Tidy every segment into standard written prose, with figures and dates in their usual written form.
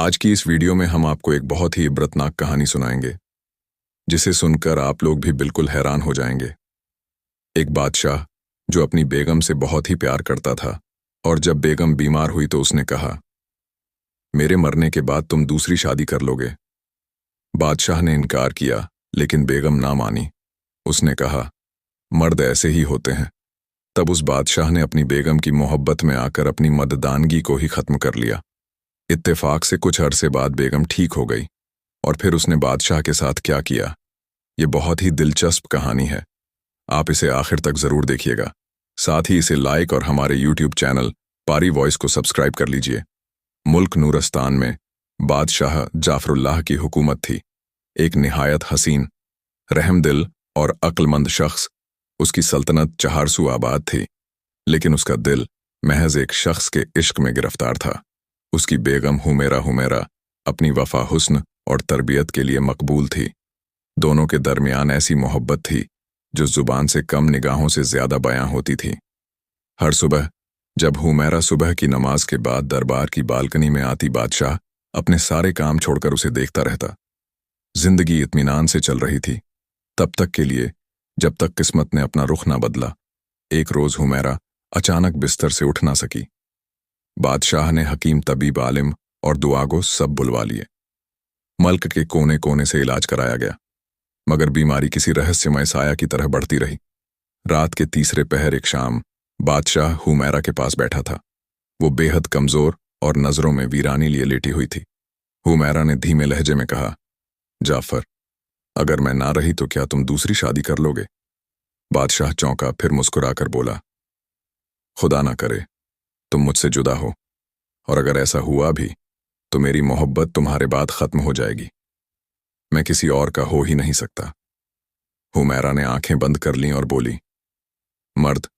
आज की इस वीडियो में हम आपको एक बहुत ही इबरतनाक कहानी सुनाएंगे, जिसे सुनकर आप लोग भी बिल्कुल हैरान हो जाएंगे। एक बादशाह जो अपनी बेगम से बहुत ही प्यार करता था, और जब बेगम बीमार हुई तो उसने कहा, मेरे मरने के बाद तुम दूसरी शादी कर लोगे। बादशाह ने इनकार किया, लेकिन बेगम ना मानी। उसने कहा, मर्द ऐसे ही होते हैं। तब उस बादशाह ने अपनी बेगम की मोहब्बत में आकर अपनी मर्दानगी को ही खत्म कर लिया। इत्तेफाक से कुछ अरसे बाद बेगम ठीक हो गई, और फिर उसने बादशाह के साथ क्या किया, ये बहुत ही दिलचस्प कहानी है। आप इसे आखिर तक जरूर देखिएगा। साथ ही इसे लाइक और हमारे यूट्यूब चैनल पारी वॉइस को सब्सक्राइब कर लीजिए। मुल्क नूरस्तान में बादशाह जाफरुल्लाह की हुकूमत थी। एक निहायत हसीन, रहमदिल और अक्लमंद शख्स। उसकी सल्तनत चहारसू आबाद थी, लेकिन उसका दिल महज एक शख्स के इश्क में गिरफ्तार था। उसकी बेगम हुमेरा अपनी वफा, हुस्न और तरबियत के लिए मकबूल थी। दोनों के दरमियान ऐसी मोहब्बत थी जो जुबान से कम, निगाहों से ज्यादा बयां होती थी। हर सुबह जब हुमेरा सुबह की नमाज के बाद दरबार की बालकनी में आती, बादशाह अपने सारे काम छोड़कर उसे देखता रहता। जिंदगी इत्मीनान से चल रही थी, तब तक के लिए जब तक किस्मत ने अपना रुख ना बदला। एक रोज हुमेरा अचानक बिस्तर से उठ ना सकी। बादशाह ने हकीम, तबीब, आलिम और दुआगो सब बुलवा लिए। मल्क के कोने कोने से इलाज कराया गया, मगर बीमारी किसी रहस्यमय साया की तरह बढ़ती रही। रात के तीसरे पहर एक शाम बादशाह हुमेरा के पास बैठा था। वो बेहद कमजोर और नजरों में वीरानी लिए लेटी हुई थी। हुमेरा ने धीमे लहजे में कहा, जाफर, अगर मैं ना रही तो क्या तुम दूसरी शादी कर लोगे? बादशाह चौंका, फिर मुस्कुराकर बोला, खुदा ना करे तुम मुझसे जुदा हो, और अगर ऐसा हुआ भी तो मेरी मोहब्बत तुम्हारे बाद खत्म हो जाएगी। मैं किसी और का हो ही नहीं सकता। हुमेरा ने आंखें बंद कर लीं और बोली, मर्द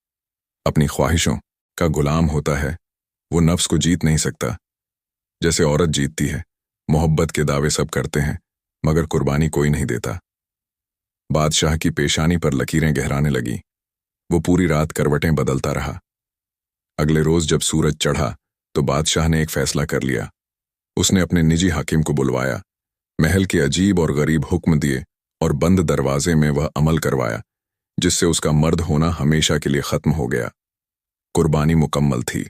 अपनी ख्वाहिशों का गुलाम होता है, वो नफ्स को जीत नहीं सकता। जैसे औरत जीतती है। मोहब्बत के दावे सब करते हैं, मगर कुर्बानी कोई नहीं देता। बादशाह की पेशानी पर लकीरें गहराने लगी। वो पूरी रात करवटें बदलता रहा। अगले रोज जब सूरज चढ़ा तो बादशाह ने एक फैसला कर लिया। उसने अपने निजी हाकिम को बुलवाया, महल के अजीब और गरीब हुक्म दिए और बंद दरवाजे में वह अमल करवाया, जिससे उसका मर्द होना हमेशा के लिए खत्म हो गया। कुर्बानी मुकम्मल थी।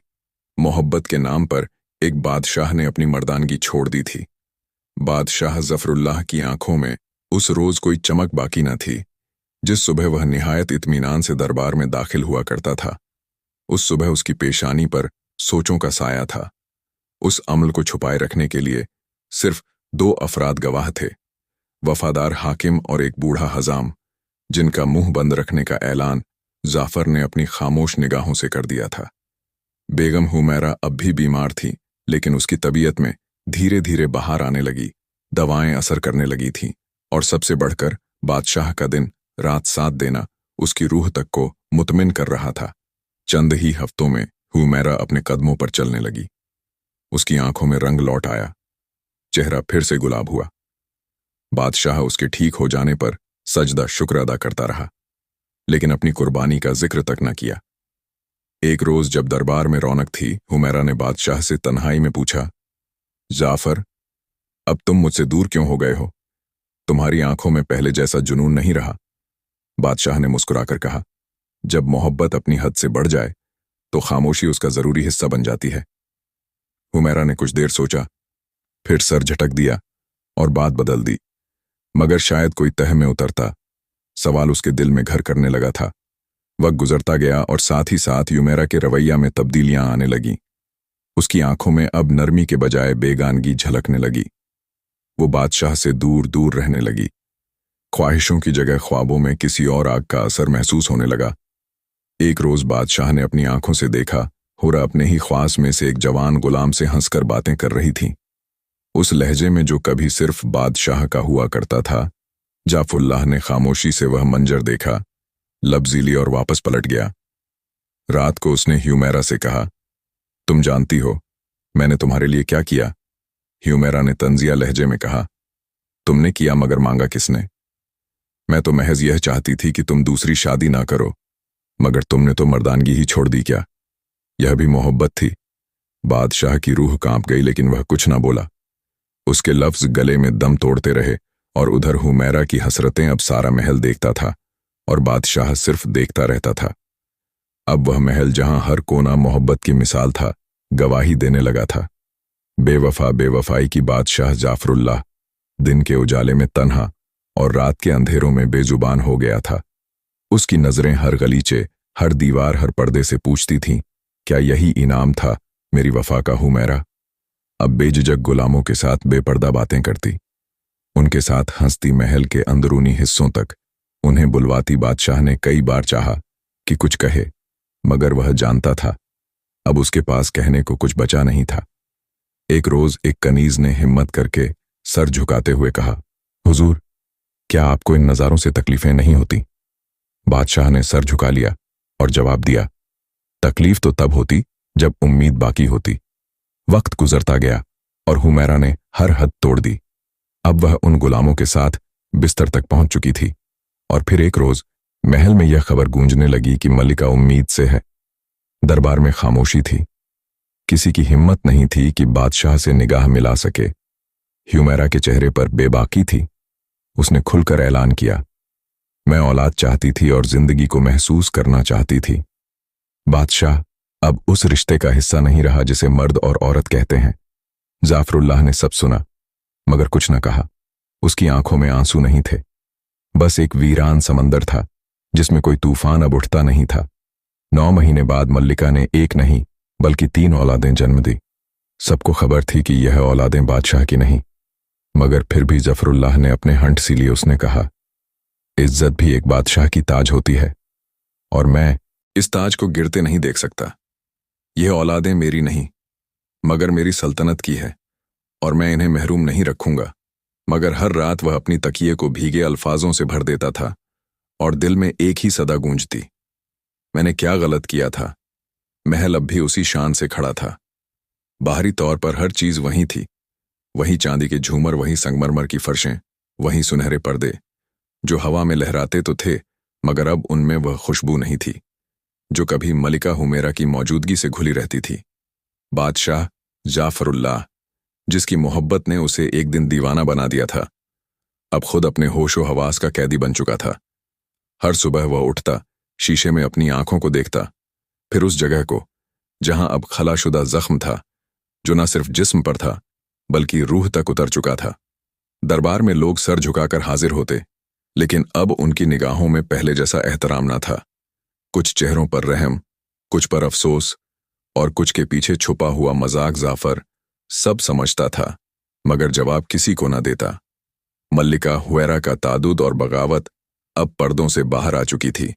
मोहब्बत के नाम पर एक बादशाह ने अपनी मर्दानगी छोड़ दी थी। बादशाह जफरुल्लाह की आंखों में उस रोज कोई चमक बाकी न थी। जिस सुबह वह निहायत इत्मीनान से दरबार में दाखिल हुआ करता था, उस सुबह उसकी पेशानी पर सोचों का साया था। उस अमल को छुपाए रखने के लिए सिर्फ दो अफराद गवाह थे, वफादार हाकिम और एक बूढ़ा हजाम, जिनका मुंह बंद रखने का ऐलान जाफर ने अपनी खामोश निगाहों से कर दिया था। बेगम हुमेरा अब भी बीमार थी, लेकिन उसकी तबीयत में धीरे धीरे बहार आने लगी। दवाएं असर करने लगी थीं, और सबसे बढ़कर बादशाह का दिन रात साथ देना उसकी रूह तक को मुतमिन कर रहा था। चंद ही हफ्तों में हुमेरा अपने कदमों पर चलने लगी। उसकी आंखों में रंग लौट आया, चेहरा फिर से गुलाब हुआ। बादशाह उसके ठीक हो जाने पर सजदा शुक्र अदा करता रहा, लेकिन अपनी कुर्बानी का जिक्र तक न किया। एक रोज जब दरबार में रौनक थी, हुमेरा ने बादशाह से तन्हाई में पूछा, जाफर, अब तुम मुझसे दूर क्यों हो गए हो? तुम्हारी आंखों में पहले जैसा जुनून नहीं रहा। बादशाह ने मुस्कुराकर कहा, जब मोहब्बत अपनी हद से बढ़ जाए तो खामोशी उसका जरूरी हिस्सा बन जाती है। हुमेरा ने कुछ देर सोचा, फिर सर झटक दिया और बात बदल दी। मगर शायद कोई तह में उतरता सवाल उसके दिल में घर करने लगा था। वक्त गुजरता गया और साथ ही साथ हुमेरा के रवैया में तब्दीलियां आने लगीं। उसकी आंखों में अब नरमी के बजाय बेगानगी झलकने लगी। वो बादशाह से दूर दूर रहने लगी। ख्वाहिशों की जगह ख्वाबों में किसी और आग का असर महसूस होने लगा। एक रोज बादशाह ने अपनी आंखों से देखा, हुरा अपने ही ख्वास में से एक जवान गुलाम से हंसकर बातें कर रही थी। उस लहजे में जो कभी सिर्फ बादशाह का हुआ करता था। जाफरुल्लाह ने खामोशी से वह मंजर देखा, लब्जीली और वापस पलट गया। रात को उसने हुमेरा से कहा, तुम जानती हो मैंने तुम्हारे लिए क्या किया? हुमेरा ने तंजिया लहजे में कहा, तुमने किया, मगर मांगा किसने? मैं तो महज यह चाहती थी कि तुम दूसरी शादी ना करो, मगर तुमने तो मर्दानगी ही छोड़ दी क्या? यह भी मोहब्बत थी? बादशाह की रूह कांप गई, लेकिन वह कुछ ना बोला। उसके लफ्ज गले में दम तोड़ते रहे और उधर हुमैरा की हसरतें। अब सारा महल देखता था और बादशाह सिर्फ देखता रहता था। अब वह महल जहां हर कोना मोहब्बत की मिसाल था, गवाही देने लगा था। बेवफा बेवफाई की बादशाह जाफरुल्लाह दिन के उजाले में तन्हा और रात के अंधेरों में बेजुबान हो गया था। उसकी नजरें हर गलीचे, हर दीवार, हर पर्दे से पूछती थीं, क्या यही इनाम था मेरी वफा का हुमैरा? अब बेझिझक गुलामों के साथ बेपर्दा बातें करती, उनके साथ हंसती, महल के अंदरूनी हिस्सों तक उन्हें बुलवाती। बादशाह ने कई बार चाहा कि कुछ कहे, मगर वह जानता था अब उसके पास कहने को कुछ बचा नहीं था। एक रोज एक कनीज ने हिम्मत करके सर झुकाते हुए कहा, हुजूर, क्या आपको इन नज़ारों से तकलीफें नहीं होती? बादशाह ने सर झुका लिया और जवाब दिया, तकलीफ तो तब होती जब उम्मीद बाकी होती। वक्त गुजरता गया और हुमैरा ने हर हद तोड़ दी। अब वह उन गुलामों के साथ बिस्तर तक पहुंच चुकी थी। और फिर एक रोज महल में यह खबर गूंजने लगी कि मलिका उम्मीद से है। दरबार में खामोशी थी, किसी की हिम्मत नहीं थी कि बादशाह से निगाह मिला सके। हुमैरा के चेहरे पर बेबाकी थी। उसने खुलकर ऐलान किया, मैं औलाद चाहती थी और जिंदगी को महसूस करना चाहती थी। बादशाह अब उस रिश्ते का हिस्सा नहीं रहा जिसे मर्द और औरत कहते हैं। जाफरुल्लाह ने सब सुना मगर कुछ न कहा। उसकी आंखों में आंसू नहीं थे, बस एक वीरान समंदर था जिसमें कोई तूफान अब उठता नहीं था। 9 महीने बाद मल्लिका ने एक नहीं बल्कि 3 औलादें जन्म दी। सबको खबर थी कि यह औलादें बादशाह की नहीं, मगर फिर भी जफरुल्लाह ने अपने हंट सी लिए। उसने कहा, इज्जत भी एक बादशाह की ताज होती है और मैं इस ताज को गिरते नहीं देख सकता। यह औलादें मेरी नहीं मगर मेरी सल्तनत की है और मैं इन्हें महरूम नहीं रखूंगा। मगर हर रात वह अपनी तकिए को भीगे अल्फाजों से भर देता था और दिल में एक ही सदा गूंजती, मैंने क्या गलत किया था? महल अब भी उसी शान से खड़ा था। बाहरी तौर पर हर चीज वही थी, वही चांदी के झूमर, वही संगमरमर की फर्शें, वही सुनहरे पर्दे जो हवा में लहराते तो थे मगर अब उनमें वह खुशबू नहीं थी जो कभी मलिका हुमैरा की मौजूदगी से घुली रहती थी। बादशाह जाफरुल्लाह, जिसकी मोहब्बत ने उसे एक दिन दीवाना बना दिया था, अब खुद अपने होशो हवास का कैदी बन चुका था। हर सुबह वह उठता, शीशे में अपनी आंखों को देखता, फिर उस जगह को जहां अब खलाशुदा जख्म था, जो न सिर्फ जिस्म पर था बल्कि रूह तक उतर चुका था। दरबार में लोग सर झुकाकर हाजिर होते, लेकिन अब उनकी निगाहों में पहले जैसा एहतराम न था। कुछ चेहरों पर रहम, कुछ पर अफसोस और कुछ के पीछे छुपा हुआ मजाक। जाफर सब समझता था मगर जवाब किसी को न देता। मल्लिका हुमैरा का तादुद और बगावत अब पर्दों से बाहर आ चुकी थी।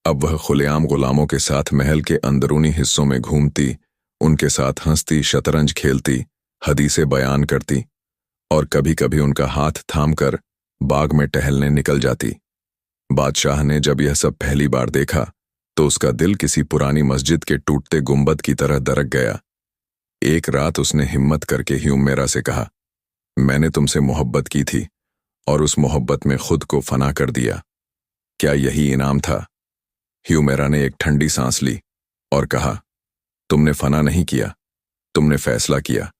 अब वह खुलेआम गुलामों के साथ महल के अंदरूनी हिस्सों में घूमती, उनके साथ हंसती, शतरंज खेलती, हदीसें बयान करती और कभी कभी उनका हाथ थामकर बाग में टहलने निकल जाती। बादशाह ने जब यह सब पहली बार देखा तो उसका दिल किसी पुरानी मस्जिद के टूटते गुंबद की तरह दरक गया। एक रात उसने हिम्मत करके हुमैरा से कहा, मैंने तुमसे मोहब्बत की थी और उस मोहब्बत में खुद को फना कर दिया। क्या यही इनाम था? हुमैरा ने एक ठंडी सांस ली और कहा, तुमने फना नहीं किया, तुमने फैसला किया।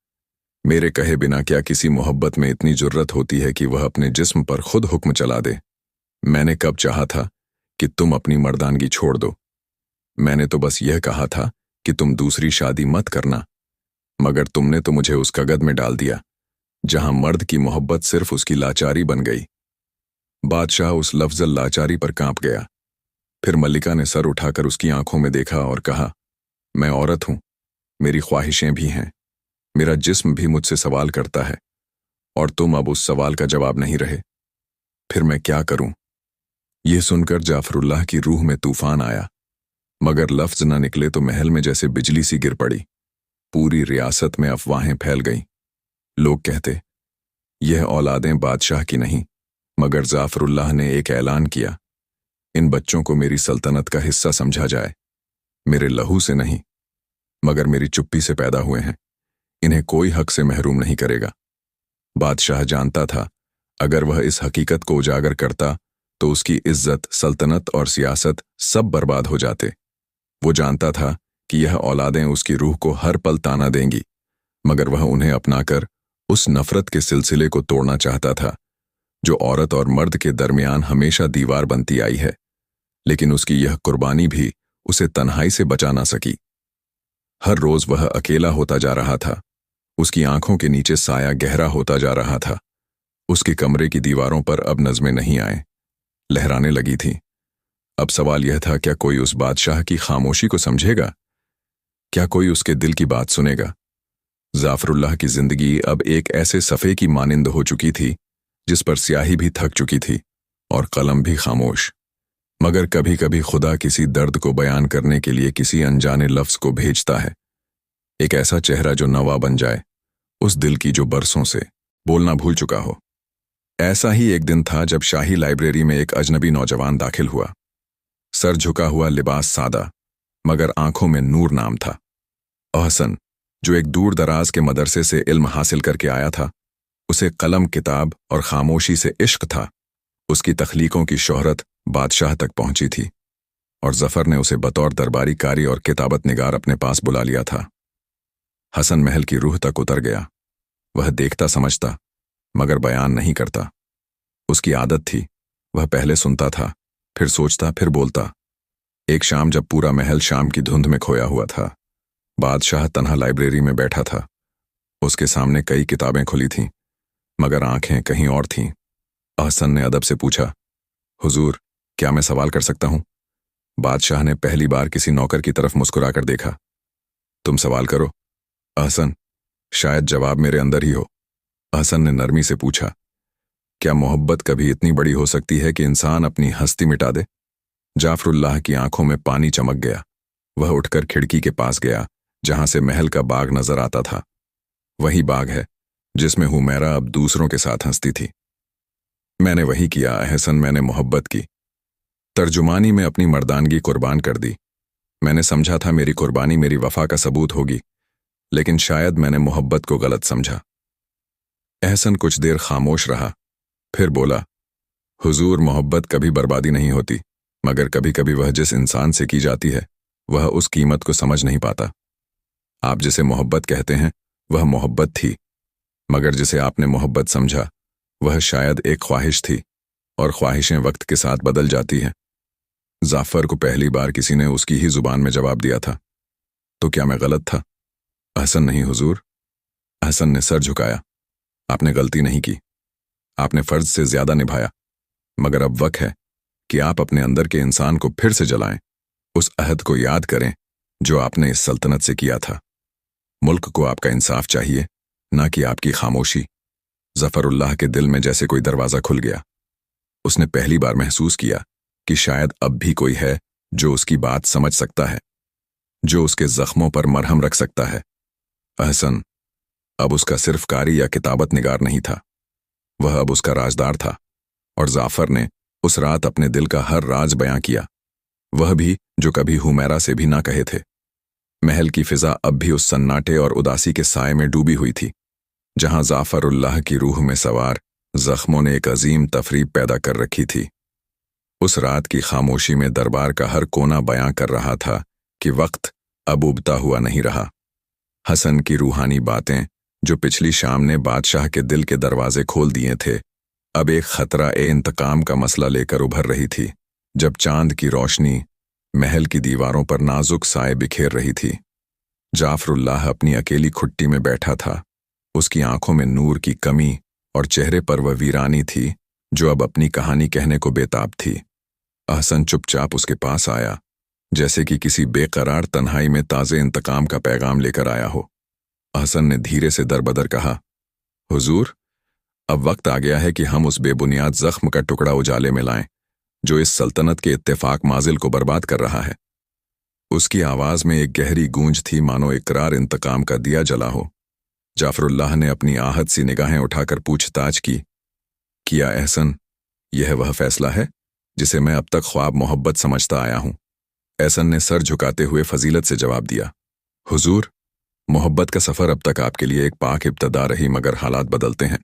मेरे कहे बिना क्या किसी मोहब्बत में इतनी जुर्रत होती है कि वह अपने जिस्म पर खुद हुक्म चला दे? मैंने कब चाहा था कि तुम अपनी मर्दानगी छोड़ दो? मैंने तो बस यह कहा था कि तुम दूसरी शादी मत करना, मगर तुमने तो मुझे उस कगद में डाल दिया जहां मर्द की मोहब्बत सिर्फ उसकी लाचारी बन गई। बादशाह उस लफ्ज़ लाचारी पर कांप गया। फिर मल्लिका ने सर उठाकर उसकी आंखों में देखा और कहा, मैं औरत हूं, मेरी ख्वाहिशें भी हैं, मेरा जिस्म भी मुझसे सवाल करता है और तुम अब उस सवाल का जवाब नहीं रहे। फिर मैं क्या करूं? यह सुनकर जाफरुल्लाह की रूह में तूफान आया, मगर लफ्ज न निकले तो महल में जैसे बिजली सी गिर पड़ी। पूरी रियासत में अफवाहें फैल गईं। लोग कहते, यह औलादें बादशाह की नहीं, मगर जाफरुल्लाह ने एक ऐलान किया, इन बच्चों को मेरी सल्तनत का हिस्सा समझा जाए। मेरे लहू से नहीं मगर मेरी चुप्पी से पैदा हुए हैं, इन्हें कोई हक से महरूम नहीं करेगा। बादशाह जानता था अगर वह इस हकीकत को उजागर करता तो उसकी इज्जत, सल्तनत और सियासत सब बर्बाद हो जाते। वो जानता था कि यह औलादें उसकी रूह को हर पल ताना देंगी, मगर वह उन्हें अपनाकर उस नफरत के सिलसिले को तोड़ना चाहता था जो औरत और मर्द के दरमियान हमेशा दीवार बनती आई है, लेकिन उसकी यह कुर्बानी भी उसे तन्हाई से बचा ना सकी। हर रोज वह अकेला होता जा रहा था। उसकी आंखों के नीचे साया गहरा होता जा रहा था। उसके कमरे की दीवारों पर अब नज़में नहीं आए, लहराने लगी थी। अब सवाल यह था, क्या कोई उस बादशाह की खामोशी को समझेगा? क्या कोई उसके दिल की बात सुनेगा? जाफरुल्लाह की जिंदगी अब एक ऐसे सफ़े की मानिंद हो चुकी थी जिस पर स्याही भी थक चुकी थी और कलम भी खामोश। मगर कभी कभी खुदा किसी दर्द को बयान करने के लिए किसी अनजाने लफ्ज को भेजता है, एक ऐसा चेहरा जो नवा बन जाए उस दिल की जो बरसों से बोलना भूल चुका हो। ऐसा ही एक दिन था जब शाही लाइब्रेरी में एक अजनबी नौजवान दाखिल हुआ। सर झुका हुआ, लिबास सादा, मगर आंखों में नूर नाम था। अहसन, जो एक दूर दराज के मदरसे से इल्म हासिल करके आया था, उसे कलम, किताब और खामोशी से इश्क था। उसकी तख्लीकों की शोहरत बादशाह तक पहुंची थी और जफर ने उसे बतौर दरबारी कारी और किताबत निगार अपने पास बुला लिया था। हसन महल की रूह तक उतर गया। वह देखता समझता मगर बयान नहीं करता। उसकी आदत थी, वह पहले सुनता था, फिर सोचता, फिर बोलता। एक शाम जब पूरा महल शाम की धुंध में खोया हुआ था, बादशाह तन्हा लाइब्रेरी में बैठा था। उसके सामने कई किताबें खुली थीं, मगर आंखें कहीं और थीं। अहसन ने अदब से पूछा, हुजूर, क्या मैं सवाल कर सकता हूं? बादशाह ने पहली बार किसी नौकर की तरफ मुस्कुराकर देखा। तुम सवाल करो अहसन, शायद जवाब मेरे अंदर ही हो। अहसन ने नरमी से पूछा, क्या मोहब्बत कभी इतनी बड़ी हो सकती है कि इंसान अपनी हस्ती मिटा दे? जाफरुल्लाह की आंखों में पानी चमक गया। वह उठकर खिड़की के पास गया जहां से महल का बाग नजर आता था। वही बाग है जिसमें हुमैरा अब दूसरों के साथ हंसती थी। मैंने वही किया अहसन, मैंने मोहब्बत की। तर्जुमानी में अपनी मर्दानगी कुर्बान कर दी। मैंने समझा था मेरी कुर्बानी मेरी वफा का सबूत होगी, लेकिन शायद मैंने मोहब्बत को गलत समझा। अहसन कुछ देर खामोश रहा, फिर बोला, हुजूर, मोहब्बत कभी बर्बादी नहीं होती, मगर कभी कभी वह जिस इंसान से की जाती है वह उस कीमत को समझ नहीं पाता। आप जिसे मोहब्बत कहते हैं वह मोहब्बत थी, मगर जिसे आपने मोहब्बत समझा वह शायद एक ख्वाहिश थी, और ख्वाहिशें वक्त के साथ बदल जाती हैं। जाफर को पहली बार किसी ने उसकी ही जुबान में जवाब दिया था। तो क्या मैं गलत था? अहसन, नहीं हुजूर। अहसन ने सर झुकाया। आपने गलती नहीं की, आपने फर्ज से ज्यादा निभाया, मगर अब वक्त है कि आप अपने अंदर के इंसान को फिर से जलाएं, उस अहद को याद करें जो आपने इस सल्तनत से किया था। मुल्क को आपका इंसाफ चाहिए, ना कि आपकी खामोशी। जफरुल्लाह के दिल में जैसे कोई दरवाजा खुल गया। उसने पहली बार महसूस किया कि शायद अब भी कोई है जो उसकी बात समझ सकता है, जो उसके जख्मों पर मरहम रख सकता है। अहसन अब उसका सिर्फ कारी या किताबत निगार नहीं था, वह अब उसका राजदार था। और जाफर ने उस रात अपने दिल का हर राज बयां किया, वह भी जो कभी हुमैरा से भी ना कहे थे। महल की फिजा अब भी उस सन्नाटे और उदासी के साए में डूबी हुई थी जहां जाफरुल्लाह की रूह में सवार जख्मों ने एक अजीम तफरीब पैदा कर रखी थी। उस रात की खामोशी में दरबार का हर कोना बयां कर रहा था कि वक्त अब उबता हुआ नहीं रहा। हसन की रूहानी बातें जो पिछली शाम ने बादशाह के दिल के दरवाजे खोल दिए थे, अब एक खतरा ए इंतकाम का मसला लेकर उभर रही थी। जब चांद की रोशनी महल की दीवारों पर नाजुक साए बिखेर रही थी, जाफरुल्लाह अपनी अकेली खुट्टी में बैठा था। उसकी आंखों में नूर की कमी और चेहरे पर वह वीरानी थी जो अब अपनी कहानी कहने को बेताब थी। अहसन चुपचाप उसके पास आया, जैसे कि किसी बेकरार तन्हाई में ताज़े इंतकाम का पैगाम लेकर आया हो। अहसन ने धीरे से दरबदर कहा, हुजूर, अब वक्त आ गया है कि हम उस बेबुनियाद जख्म का टुकड़ा उजाले में लाएं जो इस सल्तनत के इत्तेफाक माजिल को बर्बाद कर रहा है। उसकी आवाज में एक गहरी गूंज थी, मानो इकरार इंतकाम का दिया जला हो। जाफरुल्लाह ने अपनी आहत सी निगाहें उठाकर पूछताछ की, किया अहसन, यह वह फैसला है जिसे मैं अब तक ख्वाब मोहब्बत समझता आया हूं? अहसन ने सर झुकाते हुए फजीलत से जवाब दिया, हुजूर, मोहब्बत का सफर अब तक आपके लिए एक पाक इब्तदा रही, मगर हालात बदलते हैं।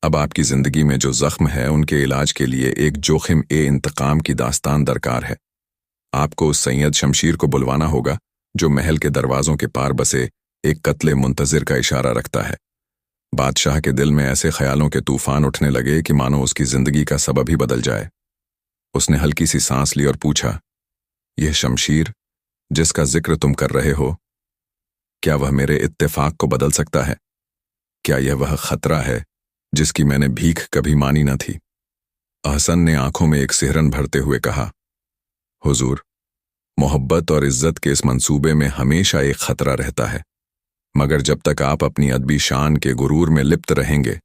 अब आपकी जिंदगी में जो जख्म है उनके इलाज के लिए एक जोखिम ए इंतकाम की दास्तान दरकार है। आपको उस सैयद शमशीर को बुलवाना होगा जो महल के दरवाजों के पार बसे एक कत्ले मुंतजिर का इशारा रखता है। बादशाह के दिल में ऐसे ख्यालों के तूफान उठने लगे कि मानो उसकी जिंदगी का सबब ही बदल जाए। उसने हल्की सी सांस ली और पूछा, यह शमशीर जिसका जिक्र तुम कर रहे हो, क्या वह मेरे इत्तेफाक को बदल सकता है? क्या यह वह खतरा है जिसकी मैंने भीख कभी मानी न थी? अहसन ने आंखों में एक सिहरन भरते हुए कहा, हुजूर, मोहब्बत और इज्जत के इस मंसूबे में हमेशा एक खतरा रहता है, मगर जब तक आप अपनी अदबी शान के गुरूर में लिप्त रहेंगे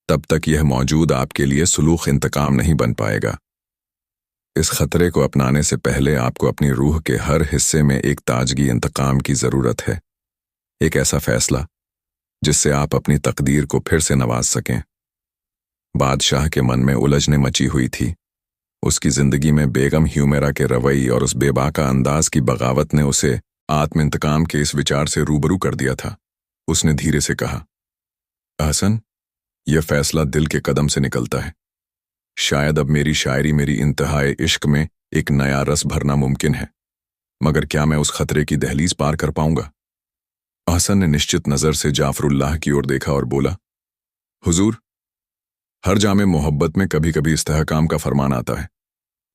तब तक यह मौजूद आपके लिए सुलूख इंतकाम नहीं बन पाएगा। इस खतरे को अपनाने से पहले आपको अपनी रूह के हर हिस्से में एक ताजगी इंतकाम की जरूरत है, एक ऐसा फैसला जिससे आप अपनी तकदीर को फिर से नवाज सकें। बादशाह के मन में उलझने मची हुई थी। उसकी जिंदगी में बेगम ह्यूमेरा के रवैये और उस बेबाका अंदाज की बगावत ने उसे आत्म इंतकाम के इस विचार से रूबरू कर दिया था। उसने धीरे से कहा, अहसन, यह फैसला दिल के कदम से निकलता है। शायद अब मेरी शायरी मेरी इंतहाए इश्क में एक नया रस भरना मुमकिन है, मगर क्या मैं उस खतरे की दहलीज पार कर पाऊंगा? अहसन ने निश्चित नजर से जाफरुल्लाह की ओर देखा और बोला, हुजूर, हर जामे मोहब्बत में कभी कभी इस्तेहकाम का फरमान आता है।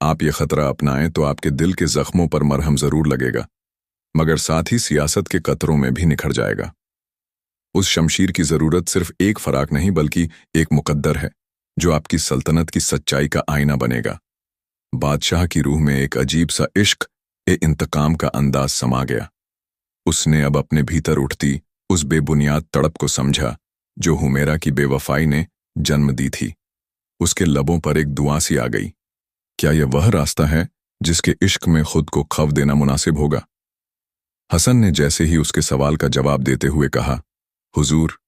आप ये खतरा अपनाएं तो आपके दिल के जख्मों पर मरहम जरूर लगेगा, मगर साथ ही सियासत के कतरों में भी निखर जाएगा। उस शमशीर की जरूरत सिर्फ एक फराक नहीं बल्कि एक मुकद्दर है जो आपकी सल्तनत की सच्चाई का आईना बनेगा। बादशाह की रूह में एक अजीब सा इश्क इंतकाम का अंदाज समा गया। उसने अब अपने भीतर उठती उस बेबुनियाद तड़प को समझा जो हुमेरा की बेवफाई ने जन्म दी थी। उसके लबों पर एक दुआ सी आ गई, क्या यह वह रास्ता है जिसके इश्क में खुद को खव देना मुनासिब होगा? हसन ने जैसे ही उसके सवाल का जवाब देते हुए कहा, हुजूर,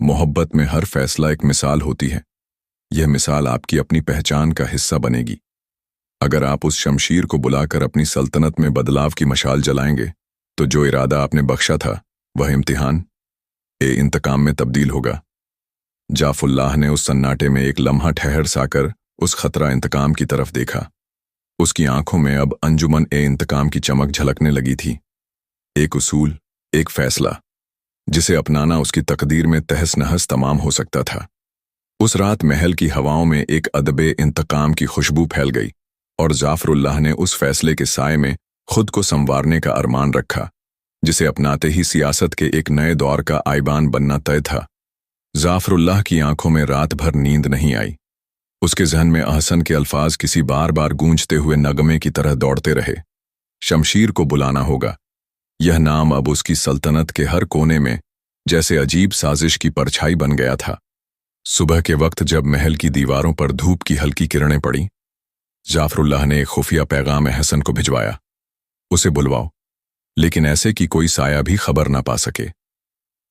मोहब्बत में हर फैसला एक मिसाल होती है। यह मिसाल आपकी अपनी पहचान का हिस्सा बनेगी। अगर आप उस शमशीर को बुलाकर अपनी सल्तनत में बदलाव की मशाल जलाएंगे तो जो इरादा आपने बख्शा था वह इम्तिहान इंतकाम में तब्दील होगा। जाफुल्लाह ने उस सन्नाटे में एक लम्हा ठहर साकर उस खतरा इंतकाम की तरफ देखा। उसकी आंखों में अब अंजुमन इंतकाम की चमक झलकने लगी थी। एक उसूल, एक फैसला जिसे अपनाना उसकी तकदीर में तहस नहस तमाम हो सकता था। उस रात महल की हवाओं में एक अदबे इंतकाम की खुशबू फैल गई और जाफरुल्लाह ने उस फैसले के साए में खुद को संवारने का अरमान रखा जिसे अपनाते ही सियासत के एक नए दौर का आइबान बनना तय था। जाफरुल्लाह की आंखों में रात भर नींद नहीं आई। उसके जहन में अहसन के अल्फाज किसी बार बार गूंजते हुए नगमे की तरह दौड़ते रहे। शमशीर को बुलाना होगा। यह नाम अब उसकी सल्तनत के हर कोने में जैसे अजीब साजिश की परछाई बन गया था। सुबह के वक्त जब महल की दीवारों पर धूप की हल्की किरणें पड़ी, जाफरुल्लाह ने एक खुफिया पैगाम हसन को भिजवाया, उसे बुलवाओ, लेकिन ऐसे कि कोई साया भी खबर ना पा सके।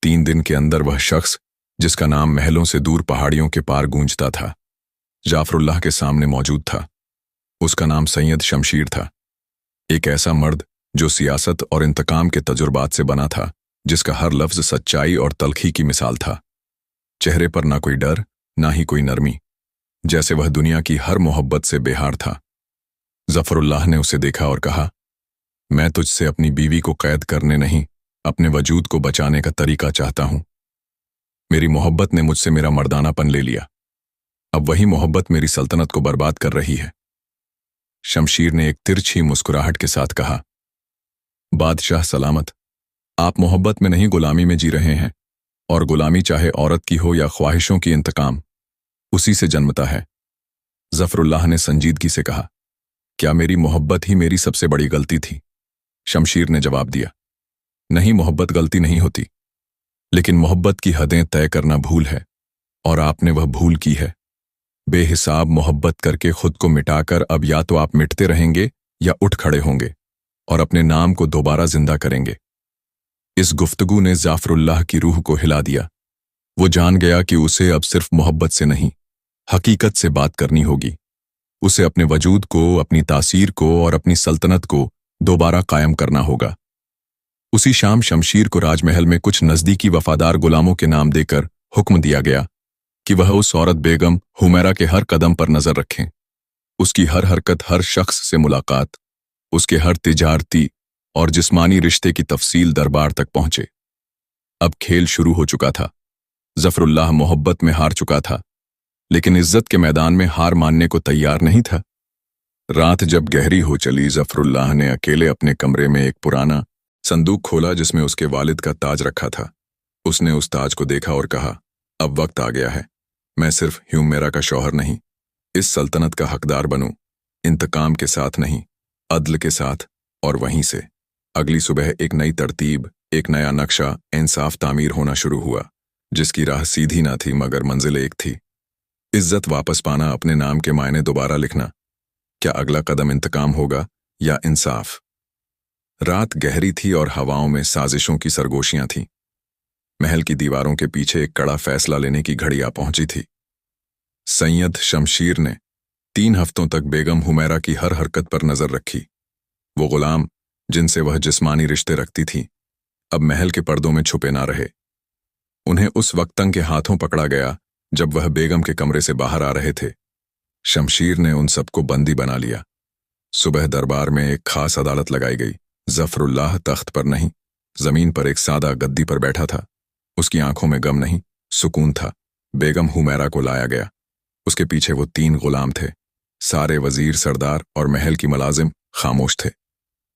3 दिन के अंदर वह शख्स जिसका नाम महलों से दूर पहाड़ियों के पार गूंजता था जाफरुल्लाह के सामने मौजूद था। उसका नाम सैयद शमशीर था, एक ऐसा मर्द जो सियासत और इंतकाम के तजुर्बात से बना था, जिसका हर लफ्ज सच्चाई और तल्खी की मिसाल था। चेहरे पर ना कोई डर, ना ही कोई नरमी, जैसे वह दुनिया की हर मोहब्बत से बेहार था। जफरुल्लाह ने उसे देखा और कहा, मैं तुझसे अपनी बीवी को कैद करने नहीं, अपने वजूद को बचाने का तरीका चाहता हूं। मेरी मोहब्बत ने मुझसे मेरा मर्दानापन ले लिया। अब वही मोहब्बत मेरी सल्तनत को बर्बाद कर रही है। शमशीर ने एक तिरछी मुस्कुराहट के साथ कहा, बादशाह सलामत, आप मोहब्बत में नहीं गुलामी में जी रहे हैं, और गुलामी चाहे औरत की हो या ख्वाहिशों की, इंतकाम उसी से जन्मता है। जफरुल्लाह ने संजीदगी से कहा, क्या मेरी मोहब्बत ही मेरी सबसे बड़ी गलती थी? शमशीर ने जवाब दिया, नहीं, मोहब्बत गलती नहीं होती, लेकिन मोहब्बत की हदें तय करना भूल है, और आपने वह भूल की है। बेहिसाब मोहब्बत करके खुद को मिटाकर अब या तो आप मिटते रहेंगे या उठ खड़े होंगे और अपने नाम को दोबारा जिंदा करेंगे। इस गुफ्तगू ने जाफरुल्लाह की रूह को हिला दिया। वो जान गया कि उसे अब सिर्फ मोहब्बत से नहीं, हकीकत से बात करनी होगी। उसे अपने वजूद को, अपनी तासीर को और अपनी सल्तनत को दोबारा कायम करना होगा। उसी शाम शमशीर को राजमहल में कुछ नजदीकी वफादार गुलामों के नाम देकर हुक्म दिया गया कि वह उस औरत बेगम हुमेरा के हर कदम पर नजर रखें, उसकी हर हरकत, हर शख्स से मुलाकात, उसके हर तिजारती और जिस्मानी रिश्ते की तफसील दरबार तक पहुंचे। अब खेल शुरू हो चुका था। जफरुल्लाह मोहब्बत में हार चुका था, लेकिन इज्जत के मैदान में हार मानने को तैयार नहीं था। रात जब गहरी हो चली, जफरुल्लाह ने अकेले अपने कमरे में एक पुराना संदूक खोला जिसमें उसके वालिद का ताज रखा था। उसने उस ताज को देखा और कहा, अब वक्त आ गया है, मैं सिर्फ ह्यूमेरा का शौहर नहीं, इस सल्तनत का हकदार बनूं, इंतकाम के साथ नहीं, अदल के साथ। और वहीं से अगली सुबह एक नई तरतीब, एक नया नक्शा इंसाफ तामीर होना शुरू हुआ, जिसकी राह सीधी ना थी मगर मंजिल एक थी। इज्जत वापस पाना, अपने नाम के मायने दोबारा लिखना। क्या अगला कदम इंतकाम होगा या इंसाफ? रात गहरी थी और हवाओं में साजिशों की सरगोशियां थीं। महल की दीवारों के पीछे एक कड़ा फैसला लेने की घड़ी आ पहुंची थी। सैयद शमशीर ने 3 हफ्तों तक बेगम हुमैरा की हर हरकत पर नजर रखी। वो गुलाम जिनसे वह जिस्मानी रिश्ते रखती थी, अब महल के पर्दों में छुपे ना रहे। उन्हें उस वक्तंग के हाथों पकड़ा गया जब वह बेगम के कमरे से बाहर आ रहे थे। शमशीर ने उन सबको बंदी बना लिया। सुबह दरबार में एक खास अदालत लगाई गई। जफरुल्लाह तख्त पर नहीं, जमीन पर एक सादा गद्दी पर बैठा था। उसकी आंखों में गम नहीं, सुकून था। बेगम हुमैरा को लाया गया। उसके पीछे वो 3 गुलाम थे। सारे वजीर, सरदार और महल की मुलाजिम खामोश थे।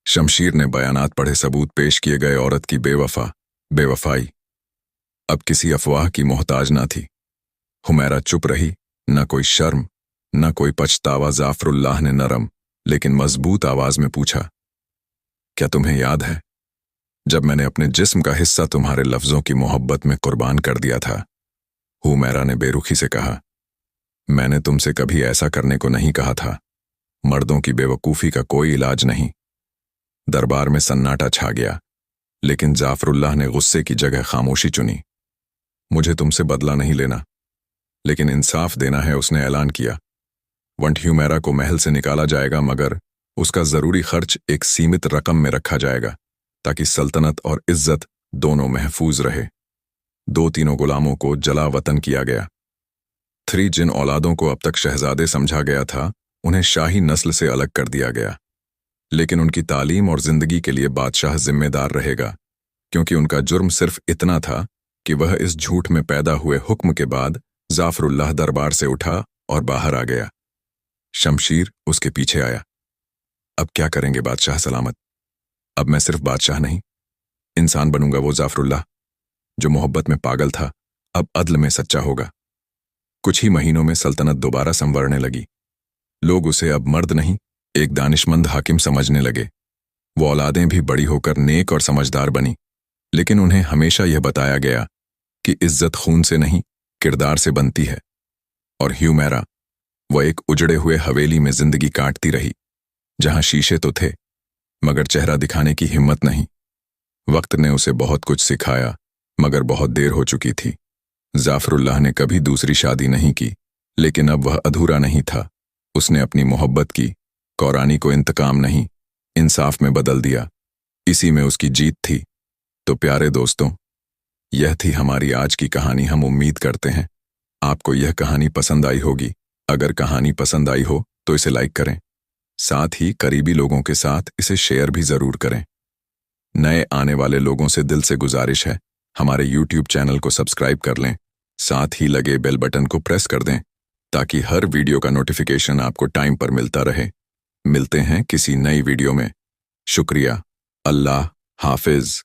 शमशीर ने बयानात पढ़े, सबूत पेश किए गए। औरत की बेवफाई अब किसी अफवाह की मोहताज ना थी। हुमैरा चुप रही, न कोई शर्म, न कोई पछतावा। जाफरुल्लाह ने नरम लेकिन मजबूत आवाज में पूछा, क्या तुम्हें याद है जब मैंने अपने जिस्म का हिस्सा तुम्हारे लफ्जों की मोहब्बत में कुर्बान कर दिया था? हुमैरा ने बेरुखी से कहा, मैंने तुमसे कभी ऐसा करने को नहीं कहा था। मर्दों की बेवकूफ़ी का कोई इलाज नहीं। दरबार में सन्नाटा छा गया, लेकिन जाफरुल्लाह ने गुस्से की जगह खामोशी चुनी। मुझे तुमसे बदला नहीं लेना, लेकिन इंसाफ देना है, उसने ऐलान किया। वंट ह्यूमेरा को महल से निकाला जाएगा, मगर उसका जरूरी खर्च एक सीमित रकम में रखा जाएगा ताकि सल्तनत और इज्जत दोनों महफूज रहे। 2 गुलामों को जला वतन किया गया। 3 जिन औलादों को अब तक शहजादे समझा गया था, उन्हें शाही नस्ल से अलग कर दिया गया। लेकिन उनकी तालीम और जिंदगी के लिए बादशाह जिम्मेदार रहेगा, क्योंकि उनका जुर्म सिर्फ इतना था कि वह इस झूठ में पैदा हुए हुक्म के बाद जाफरुल्लाह दरबार से उठा और बाहर आ गया। शमशीर उसके पीछे आया। अब क्या करेंगे बादशाह सलामत? अब मैं सिर्फ बादशाह नहीं, इंसान बनूंगा। वो जाफरुल्लाह जो मोहब्बत में पागल था, अब अदल में सच्चा होगा। कुछ ही महीनों में सल्तनत दोबारा संवरने लगी। लोग उसे अब मर्द नहीं, एक दानिशमंद हाकिम समझने लगे। वो औलादें भी बड़ी होकर नेक और समझदार बनी, लेकिन उन्हें हमेशा यह बताया गया कि इज्जत खून से नहीं, किरदार से बनती है। और ह्यूमेरा, वह एक उजड़े हुए हवेली में जिंदगी काटती रही, जहां शीशे तो थे मगर चेहरा दिखाने की हिम्मत नहीं। वक्त ने उसे बहुत कुछ सिखाया, मगर बहुत देर हो चुकी थी। जाफरुल्लाह ने कभी दूसरी शादी नहीं की, लेकिन अब वह अधूरा नहीं था। उसने अपनी मोहब्बत की कौरानी को इंतकाम नहीं, इंसाफ में बदल दिया। इसी में उसकी जीत थी। तो प्यारे दोस्तों, यह थी हमारी आज की कहानी। हम उम्मीद करते हैं आपको यह कहानी पसंद आई होगी। अगर कहानी पसंद आई हो तो इसे लाइक करें, साथ ही करीबी लोगों के साथ इसे शेयर भी जरूर करें। नए आने वाले लोगों से दिल से गुजारिश है, हमारे YouTube चैनल को सब्सक्राइब कर लें, साथ ही लगे बेल बटन को प्रेस कर दें ताकि हर वीडियो का नोटिफिकेशन आपको टाइम पर मिलता रहे। मिलते हैं किसी नई वीडियो में। शुक्रिया। अल्लाह हाफिज।